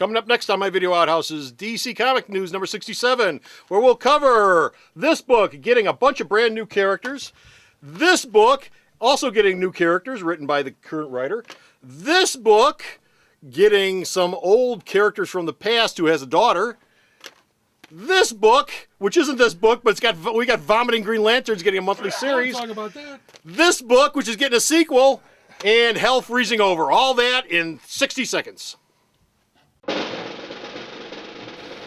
Coming up next on My Video Outhouse is DC Comic News number 67, where we'll cover this book getting a bunch of brand new characters, this book also getting new characters written by the current writer, this book getting some old characters from the past who has a daughter, this book, which isn't this book, but we got Vomiting Green Lanterns getting a monthly series. Talk about that. This book, which is getting a sequel, and Hell Freezing Over. All that in 60 seconds.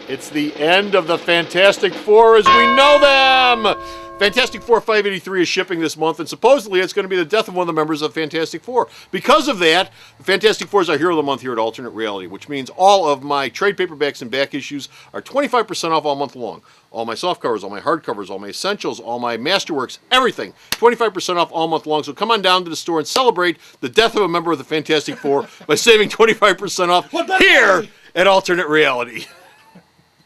It's the end of the Fantastic Four as we know them. Fantastic Four 583 is shipping this month, and supposedly it's going to be the death of one of the members of Fantastic Four. Because of that, the Fantastic Four is our Hero of the Month here at Alternate Reality, which means all of my trade paperbacks and back issues are 25% off all month long. All my soft covers, all my hardcovers, all my essentials, all my masterworks, everything. 25% off all month long. So come on down to the store and celebrate the death of a member of the Fantastic Four by saving 25% off here at Alternate Reality.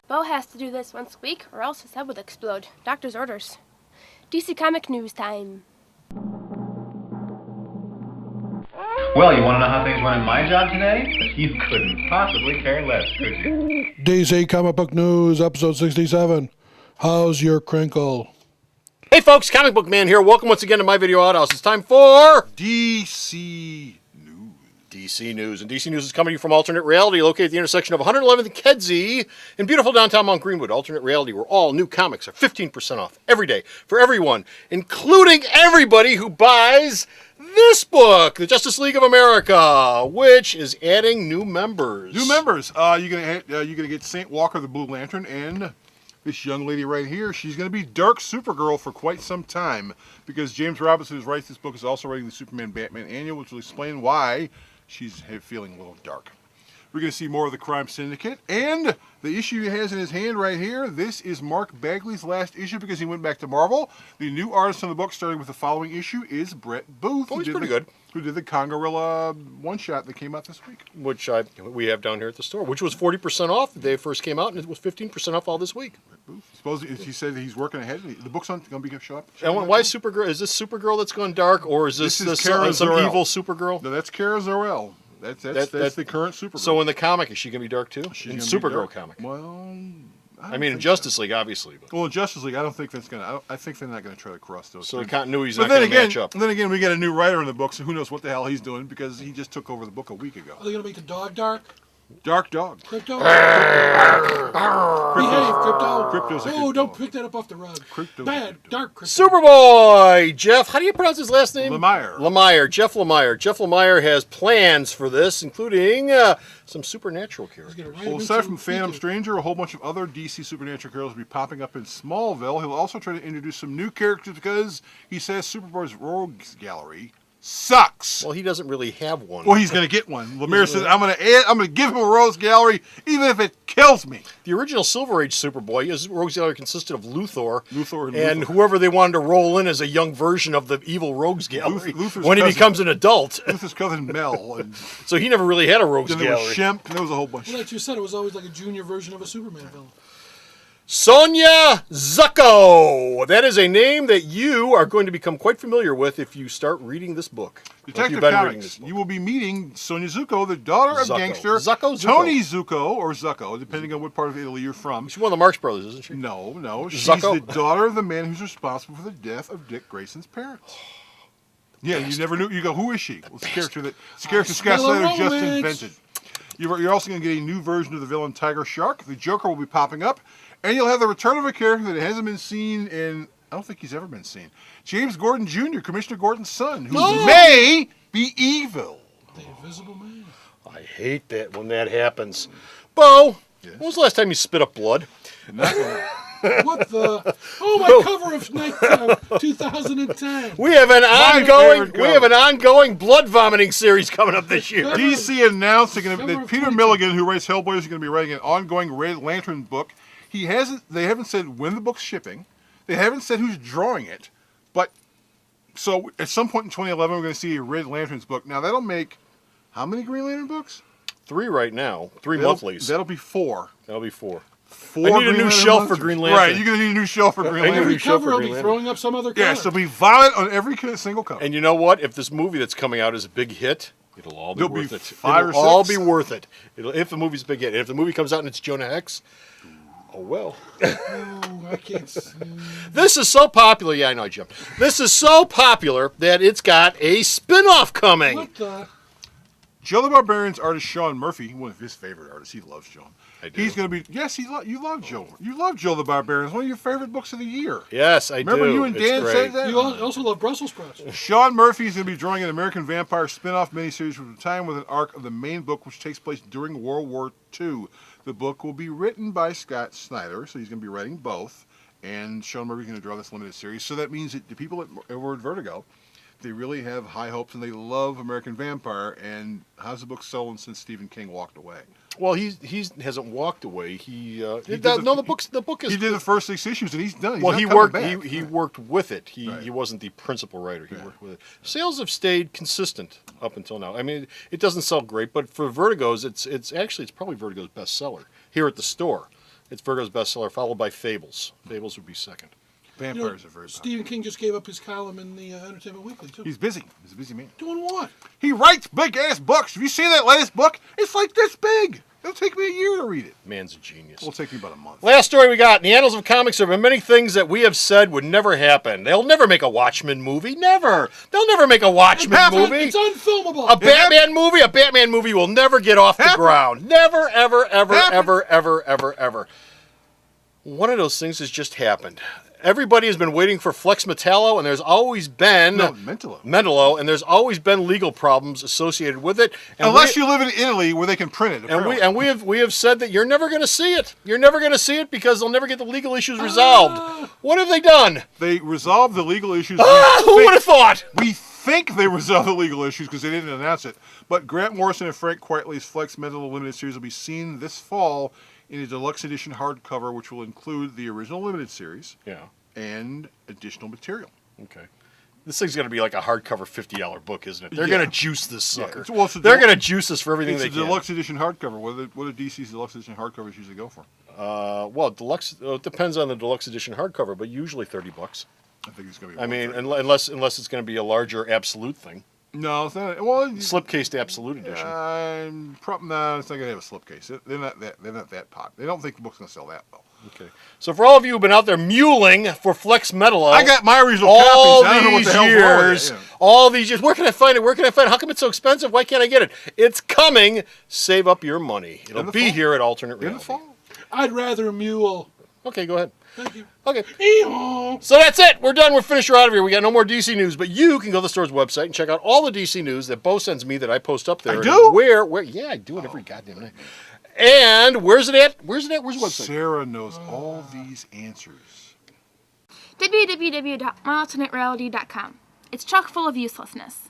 Bo has to do this once a week or else his head will explode. Doctor's orders. DC Comic News time. Well, you want to know how things went in my job today? You couldn't possibly care less, could you? DC Comic Book News, episode 67. How's your crinkle? Hey folks, Comic Book Man here. Welcome once again to My Video Outhouse. It's time for DC News. And DC News is coming to you from Alternate Reality, located at the intersection of 111th and Kedzie in beautiful downtown Mount Greenwood. Alternate Reality, where all new comics are 15% off every day for everyone, including everybody who buys this book, The Justice League of America, which is adding new members. You're gonna get Saint Walker, the Blue Lantern, and this young lady right here. She's gonna be Dark Supergirl for quite some time because James Robinson, who writes this book, is also writing the Superman Batman Annual, which will explain why she's feeling a little dark. We're going to see more of the Crime Syndicate, and the issue he has in his hand right here, this is Mark Bagley's last issue because he went back to Marvel. The new artist on the book, starting with the following issue, is Brett Booth. Oh, he's pretty good. Who did the Congarilla one-shot that came out this week. Which we have down here at the store, which was 40% off the day it first came out, and it was 15% off all this week. Brett Booth. Supposedly, he said that he's working ahead. The book's going to be show up. And why Supergirl? Is this Supergirl that's gone dark, or is this Kara some Zor-El. evil Supergirl? No, that's Kara Zor-El. That's the current Supergirl. So in the comic, is she going to be dark too? She's In gonna be Supergirl dark. comic. Well, I mean, in Justice League, obviously. But. Well, in Justice League, I don't think that's gonna. I think they're not gonna try to cross those. So the things. continuity's But not then going to again, match up. then again, we got a new writer in the book, so who knows what the hell he's doing because he just took over the book a week ago. Are they going to make the dog dark? Dark Dog. Crypto? Behave, Crypto. Crypto's a Oh, good don't dog. pick that up off the rug. Crypto's a Bad, good dark Crypto. Superboy! Jeff, how do you pronounce his last name? Lemire. Jeff Lemire. Jeff Lemire has plans for this, including some supernatural He's characters. gonna write Well, him aside into from some Phantom thinking. Stranger, a whole bunch of other DC Supernatural characters will be popping up in Smallville. He'll also try to introduce some new characters because he says Superboy's Rogues Gallery sucks. Well, he doesn't really have one. Well, he's going to get one. Lemire says, I'm going to give him a Rogues Gallery even if it kills me. The original Silver Age Superboy, his Rogues Gallery consisted of Luthor, Luthor and Luthor. whoever they wanted to roll in as a young version of the evil Rogues Gallery Luthor's when he cousin. becomes an adult. Luther's cousin Mel. And So he never really had a Rogues then there was Gallery. Shemp, and there was a whole bunch. Well, like you said, it was always like a junior version of a Superman villain. Sonia Zucco. That is a name that you are going to become quite familiar with if you start reading this book. Or if Detective you've been reading Comics, this book. you will be meeting Sonia Zucco, the daughter of Zucco. gangster Zucco. Tony Zucco, or Zucco, depending on what part of Italy you're from. She's one of the Marx Brothers, isn't she? No. She's Zucco? the daughter of the man who's responsible for the death of Dick Grayson's parents. Yeah, you never knew. You go, who is she? Well, it's a character Scott smell a Snyder just romance. invented. You're also going to get a new version of the villain Tiger Shark. The Joker will be popping up. And you'll have the return of a character that hasn't been seen in, I don't think he's ever been seen. James Gordon Jr., Commissioner Gordon's son, who may be evil. The Invisible Man. I hate that when that happens. Bo, when was the last time you spit up blood? What the? Oh, my cover of 2010. We have an favorite ongoing blood vomiting series coming up this year. DC announced that Cover of Peter 22. Milligan, who writes Hellboy, is going to be writing an ongoing Red Lantern book. They haven't said when the book's shipping. They haven't said who's drawing it. But, so at some point in 2011, we're going to see a Red Lanterns book. Now, that'll make how many Green Lantern books? 3 right now. 3 monthlies. That'll be 4. That'll be 4. Four I need a Green new Lantern shelf monsters. for Green Lantern. Right, you're going to need a new shelf for Green I need a Lantern. new Every shelf for cover will Green be Lantern. throwing up some other color. Yes, there'll be vomit on every single cover. And you know what? If this movie that's coming out is a big hit, It'll all be There'll be worth it. 5 or It'll all 6. be worth it. If the movie's a big hit. And if the movie comes out and it's Jonah Hex, oh well. Oh, I can't. This is so popular. Yeah, I know, Jim. This is so popular that it's got a spin-off coming. What the? Joe the Barbarian's artist Sean Murphy, one of his favorite artists, he loves Joe. I do. He's going to be, yes, you love Joe. You love Joe the Barbarian. It's one of your favorite books of the year. Yes, I Remember do. you and It's Dan great. said that? You also love Brussels sprouts. Sean Murphy is going to be drawing an American Vampire spin-off miniseries from time with an arc of the main book, which takes place during World War II. The book will be written by Scott Snyder, so he's going to be writing both. And Sean Murphy's going to draw this limited series. So that means that the people over at Vertigo, they really have high hopes and they love American Vampire. And how's the book selling since Stephen King walked away? Well, he hasn't walked away. The book is. He did the first 6 issues and he's done. He's Well, not he coming worked. back. He worked with it. He Right. he wasn't the principal writer. He worked with it. Sales have stayed consistent up until now. I mean, it doesn't sell great, but for Vertigo's, it's probably Vertigo's bestseller here at the store. It's Vertigo's bestseller, followed by Fables. Fables would be second. Vampires are very popular. Stephen King just gave up his column in the Entertainment Weekly, too. He's busy. He's a busy man. Doing what? He writes big-ass books. Have you seen that latest book? It's like this big. It'll take me a year to read it. Man's a genius. It'll take me about a month. Last story we got. In the annals of comics, there have been many things that we have said would never happen. They'll never make a Watchmen movie. Never. They'll never make a Watchmen movie. It's unfilmable. A Batman movie will never get off the ground. Never, ever, ever, ever, ever, ever, ever. One of those things has just happened. Everybody has been waiting for Flex Metallo, and there's always been Mentallo. and there's always been legal problems associated with it. And Unless you live in Italy where they can print it. Apparently. And we have said that you're never going to see it. You're never going to see it because they'll never get the legal issues resolved. What have they done? They resolved the legal issues. Who would have thought? We think they resolved the legal issues because they didn't announce it. But Grant Morrison and Frank Quitely's Flex Mentallo limited series will be seen this fall in a deluxe edition hardcover, which will include the original limited series. Yeah. And additional material. Okay. This thing's going to be like a hardcover $50 book, isn't it? They're going to juice this sucker. They're going to juice us for everything they can. It's a deluxe edition hardcover. What do DC's deluxe edition hardcovers usually go for? Well, deluxe. It depends on the deluxe edition hardcover, but usually $30. I think it's going to be. I mean, unless it's going to be a larger absolute thing. No, it's not. Well, Slipcased absolute edition. No, it's not going to have a slipcase. They're not that pop. They don't think the book's going to sell that well. Okay. So for all of you who've been out there muling for Flex Metallo, I got my original all copies. I don't know what the these hell's wrong with years, it. Yeah. all these years. Where can I find it? Where can I find it? How come it's so expensive? Why can't I get it? It's coming. Save up your money. It'll be fall. here at Alternate In the Reality. fall. I'd rather mule. Okay, go ahead. Thank you. Okay. Eeyaw. So that's it. We're done. We're finished. We're out of here. We got no more DC news, but you can go to the store's website and check out all the DC news that Bo sends me that I post up there. I do? Where? Yeah, I do it every goddamn night. And where's it at? Where's the website? Sarah knows all these answers. www.myalternatereality.com. It's chock full of uselessness.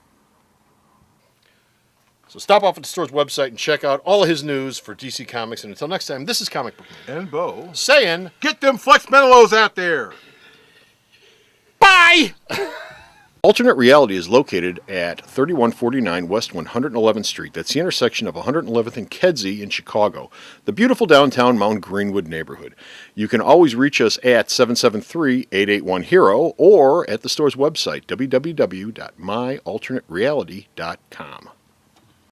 So stop off at the store's website and check out all of his news for DC Comics. And until next time, this is Comic Book Man And Bo. saying Get them Flex Mentallos out there. bye! Alternate Reality is located at 3149 West 111th Street. That's the intersection of 111th and Kedzie in Chicago, the beautiful downtown Mount Greenwood neighborhood. You can always reach us at 773-881-HERO or at the store's website, www.myalternatereality.com.